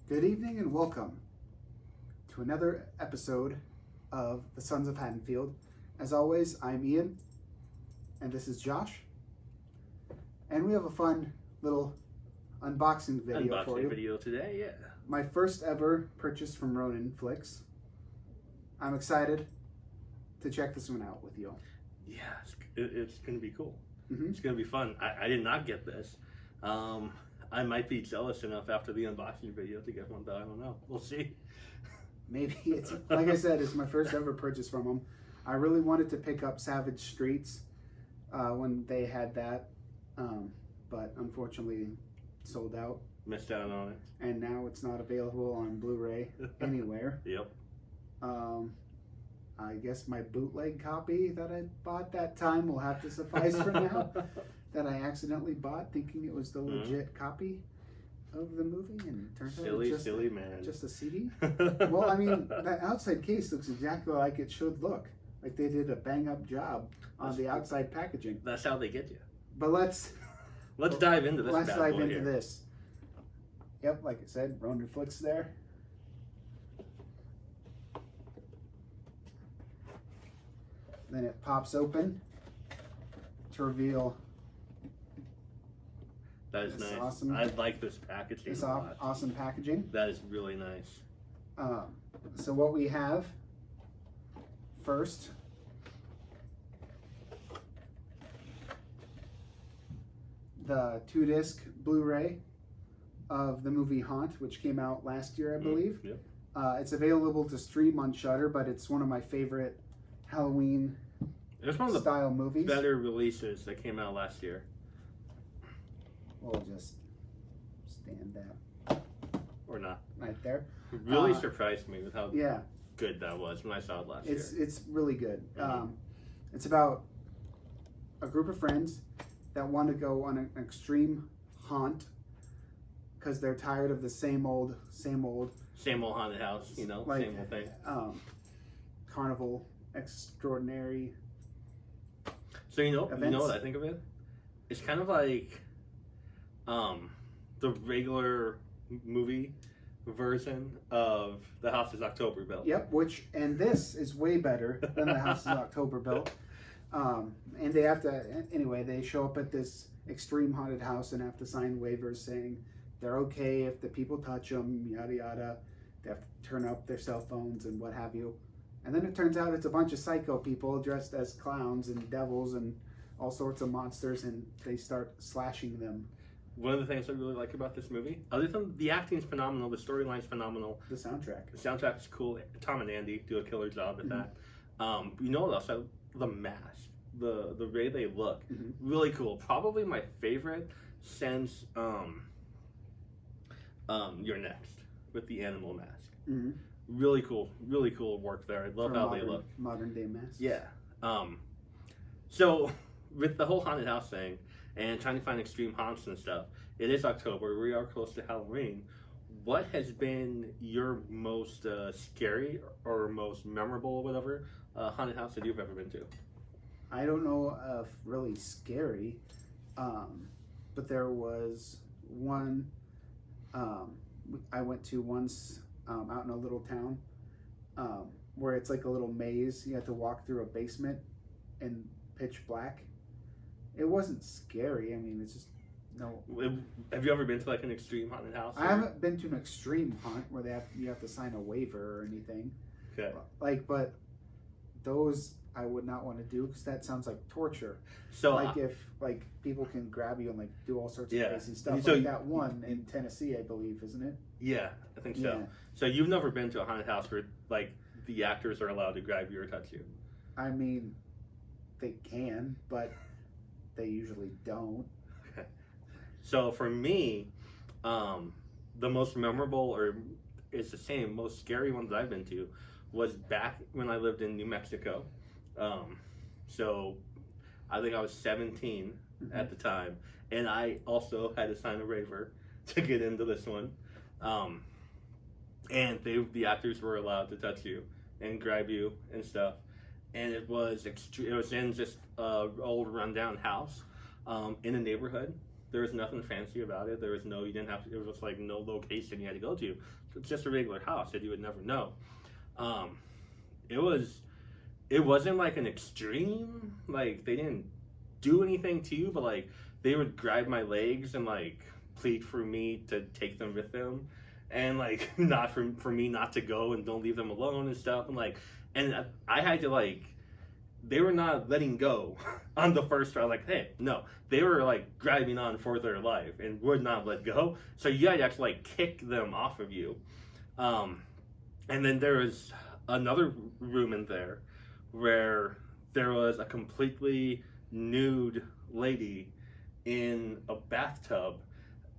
Good evening and welcome to another episode of the Sons of Haddonfield. As always, I'm Ian, and this is Josh. And we have a fun little unboxing video for you. Video today, yeah. My first ever purchase from Ronin Flix. I'm excited to check this one out with you. Yeah, it's going to be cool. Mm-hmm. It's going to be fun. I did not get this. I might be jealous enough after the unboxing video to get one, but I don't know. We'll see. Maybe it's, like I said, it's my first ever purchase from them. I really wanted to pick up Savage Streets when they had that, but unfortunately sold out. Missed out on it. And now it's not available on Blu-ray anywhere. Yep. I guess my bootleg copy that I bought that time will have to suffice for now. That I accidentally bought thinking it was the legit copy of the movie, and it turns out it's just silly man. Just a CD. Well, I mean, that outside case looks exactly like it should look. Like they did a bang-up job on the outside packaging. That's how they get you. But let's dive into this. Let's dive into here. this. Yep, like I said, Ronin Flix there. Then it pops open to reveal. That is That's nice. awesome. I like this packaging. This a lot. awesome packaging. That is really nice. So what we have first the 2-disc Blu-ray of the movie Haunt, which came out last year, I believe. Yep. It's available to stream on Shudder, but it's one of my favorite Halloween It's one of the style movies. better releases that came out last year. We'll just stand that Or not. right there. It really surprised me with how Yeah, good that was when I saw it last year. it's really good. Mhm. It's about a group of friends that want to go on an extreme haunt because they're tired of the same old Same old haunted house, you know, like, same old thing. carnival extraordinary. So you know events. what I think of it? It's kind of like the regular movie version of The House is October Built. Yep, and this is way better than The House is October Built. And they have to, anyway, they show up at this extreme haunted house and have to sign waivers saying they're okay if the people touch them, yada yada. They have to turn up their cell phones and what have you. And then it turns out it's a bunch of psycho people dressed as clowns and devils and all sorts of monsters, and they start slashing them. One of the things I really like about this movie, other than the acting's phenomenal, the storyline's phenomenal, The soundtrack. the soundtrack's cool. Tom and Andy do a killer job at that. You know what else? The mask, the way they look, really cool. Probably my favorite since You're Next with the animal mask. Really cool work there. I love how they look. Modern day masks. Yeah. So with the whole haunted house thing and trying to find extreme haunts and stuff, it is October. We are close to Halloween. What has been your most scary or most memorable or whatever haunted house that you've ever been to? I don't know if really scary, but there was one I went to once out in a little town where it's like a little maze. You have to walk through a basement in pitch black. It wasn't scary. I mean, it's just no. Have you ever been to like an extreme haunted house? I haven't been to an extreme haunt where you have to sign a waiver or anything. Okay. But those I would not want to do because that sounds like torture. So if people can grab you and like do all sorts of crazy stuff. So like that one in Tennessee, I believe, isn't it? Yeah, I think so. Yeah. So you've never been to a haunted house where like the actors are allowed to grab you or touch you? I mean, they can, but they usually don't. Okay. So for me, the most memorable, or it's the same, most scary one that I've been to was back when I lived in New Mexico. So I think I was 17 at the time, and I also had to sign a waiver to get into this one. And the actors were allowed to touch you and grab you and stuff. And it was in just old rundown house in a neighborhood There was nothing fancy about it. There was no, you didn't have to, it was like no location you had to go to. It's just a regular house that you would never know. It wasn't like an extreme, like they didn't do anything to you, but like they would grab my legs and like plead for me to take them with them, and like not for me not to go and don't leave them alone and stuff, and like, and I had to like, they were not letting go on the first try. Like, hey, no, they were like grabbing on for their life and would not let go. So you had to actually like kick them off of you. And then there was another room in there where there was a completely nude lady in a bathtub.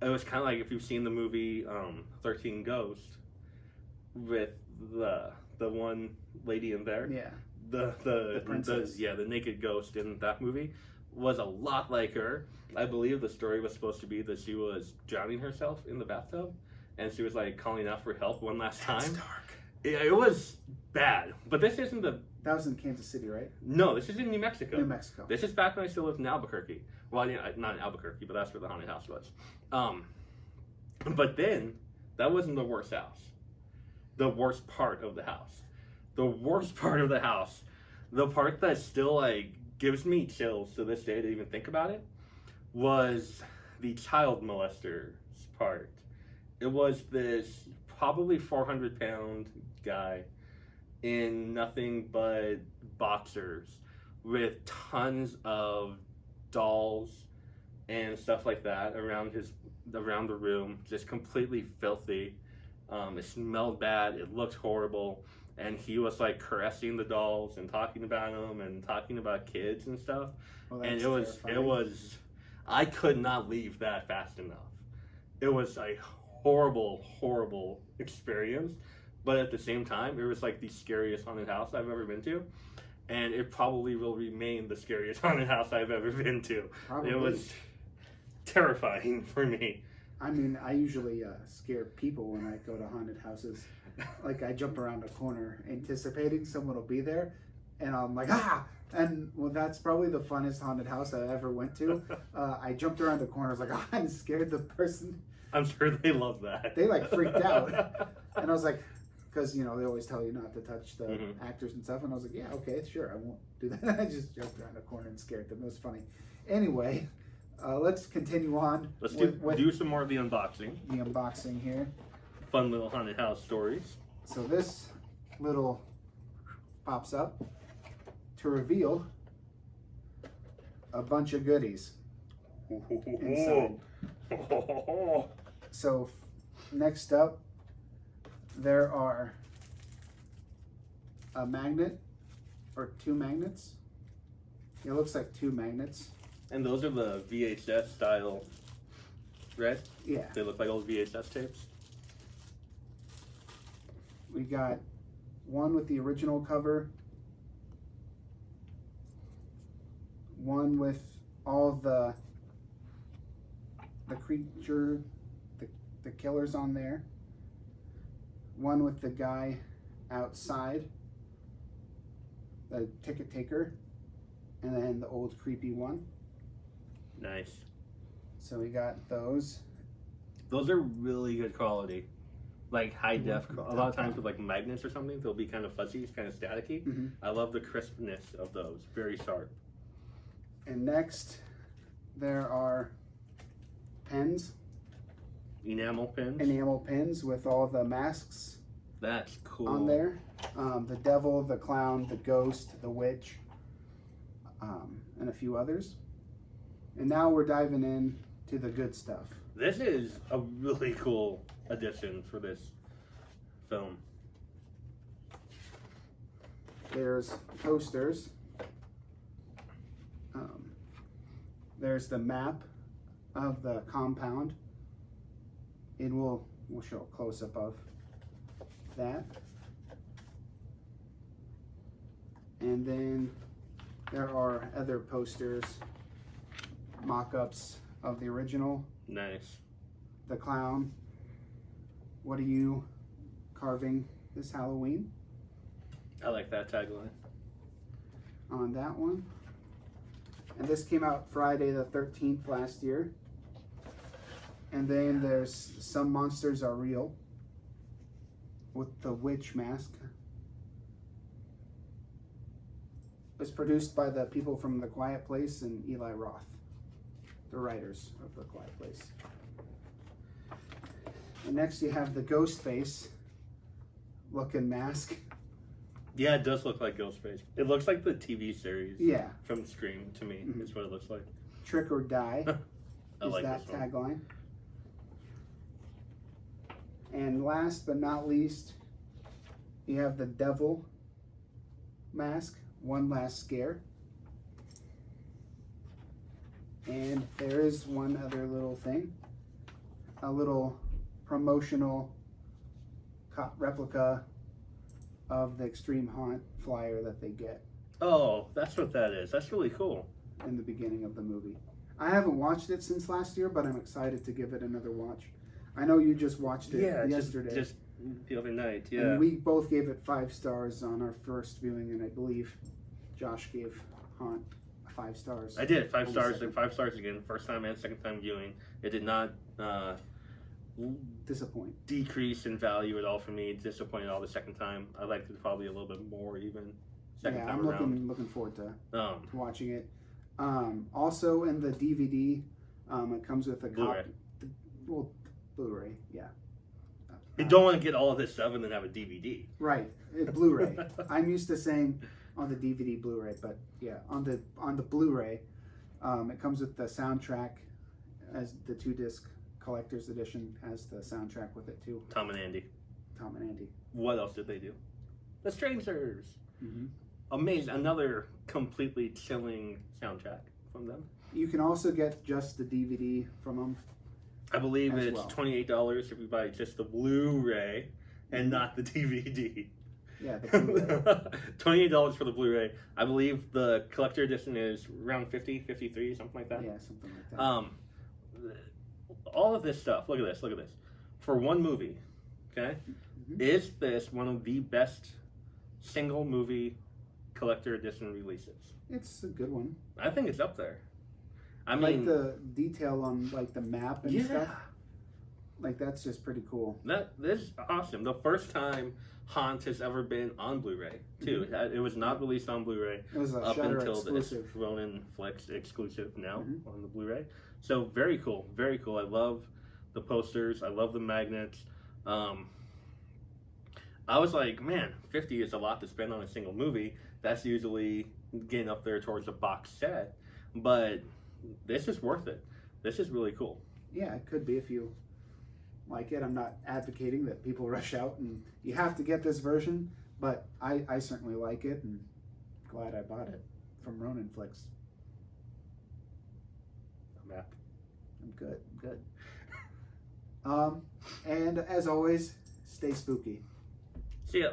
It was kind of like if you've seen the movie 13 Ghosts with the one lady in there. Yeah. The princess. The naked ghost in that movie was a lot like her. I believe the story was supposed to be that she was drowning herself in the bathtub, and she was like calling out for help one last time. That's dark. It was bad, but this isn't the. That was in Kansas City, right? No, this is in New Mexico. New Mexico. This is back when I still lived in Albuquerque. Well, not in Albuquerque, but that's where the haunted house was. But then that wasn't the worst house. The worst part of the house. The worst part of the house, the part that still like gives me chills to this day to even think about it, was the child molester part. It was this probably 400-pound guy in nothing but boxers with tons of dolls and stuff like that around the room, just completely filthy. It smelled bad. It looked horrible. And he was like caressing the dolls and talking about them and talking about kids and stuff. Well, and that's it was, I could not leave that fast enough. It was a horrible, horrible experience. But at the same time, it was like the scariest haunted house I've ever been to. And it probably will remain the scariest haunted house I've ever been to. Probably. It was terrifying for me. I mean, I usually scare people when I go to haunted houses. Like, I jump around a corner anticipating someone will be there, and I'm like, ah! And, well, that's probably the funnest haunted house I ever went to. I jumped around the corner, I was like, ah, and scared the person. I'm sure they love that. They, like, freaked out. And I was like, because, you know, they always tell you not to touch the actors and stuff. And I was like, yeah, okay, sure, I won't do that. I just jumped around the corner and scared them. It was funny. Anyway, let's continue on. Let's do some more of the unboxing. The unboxing here. Fun little haunted house stories. So this little pops up to reveal a bunch of goodies inside. So next up, there are a magnet or two magnets. It looks like two magnets. And those are the VHS style, right? Yeah. They look like old VHS tapes. We got one with the original cover, one with all the creature, the killers on there, one with the guy outside, the ticket taker, and then the old creepy one. Nice. So we got those. Those are really good quality. Like high def. A lot of times with like magnets or something, they'll be kind of fuzzy, it's kind of staticky. I love the crispness of those. Very sharp. And next, there are pens. Enamel pins. Enamel pins with all the masks. That's cool. On there. The devil, the clown, the ghost, the witch, and a few others. And now we're diving in to the good stuff. This is a really cool addition for this film. There's posters. There's the map of the compound. And we'll show a close-up of that. And then there are other posters, mock-ups of the original. Nice. The clown. What are you carving this Halloween? I like that tagline. On that one. And this came out Friday the 13th last year. And then there's Some Monsters Are Real with the witch mask. It was produced by the people from The Quiet Place and Eli Roth, the writers of The Quiet Place. And next you have the Ghostface looking mask. Yeah, it does look like Ghostface. It looks like the TV series. Yeah. From Scream to me. Is what it looks like. Trick or Die I is like that this one. tagline. And last but not least, you have the Devil mask, One Last Scare. And there is one other little thing, a little promotional replica of the Extreme Haunt flyer that they get Oh, that's what that is. That's really cool. in the beginning of the movie. I haven't watched it since last year, but I'm excited to give it another watch. I know you just watched it yesterday. Just the other night, yeah. And we both gave it 5 stars on our first viewing, and I believe Josh gave Haunt 5 stars. I did 5 on the stars second. and 5 stars again, first time and second time viewing. It did not Disappoint. decrease in value at all for me. Disappointed all the second time. I liked it probably a little bit more even second Yeah, time I'm around. looking forward to Um, watching it. Also in the DVD, it comes with a Blu-ray. copy. Well, Blu-ray, yeah. you don't want to get all of this stuff and then have a DVD. Right, Blu-ray. I'm used to saying on the DVD Blu-ray, but yeah, on the Blu-ray, it comes with the soundtrack, as the 2-disc collector's edition has the soundtrack with it too. Tom and Andy. Tom and Andy. What else did they do? The Strangers. Hmm. Amazing. Another completely chilling soundtrack from them. You can also get just the DVD from them. I believe As it's well. $28 if you buy just the Blu-ray and not the DVD. Yeah, the Blu-ray. $28 for the Blu-ray. I believe the collector edition is around 50, 53, something like that. Yeah, something like that. All of this stuff. Look at this. Look at this. For one movie, okay, Mhm. is this one of the best single movie collector edition releases? It's a good one. I think it's up there. I Like mean, the detail on like the map and yeah. stuff. Like that's just pretty cool. This is awesome. The first time Haunt has ever been on Blu-ray too. It was not released on Blu-ray It was a up Shudder until exclusive. this Ronin Flix exclusive now Mhm. on the Blu-ray. So very cool, very cool. I love the posters. I love the magnets. I was like, man, 50 is a lot to spend on a single movie. That's usually getting up there towards a box set, but this is worth it. This is really cool. Yeah, it could be if you like it. I'm not advocating that people rush out and you have to get this version, but I certainly like it and glad I bought it from Ronin Flix. I'm happy. I'm good. I'm good. And as always, stay spooky. See ya.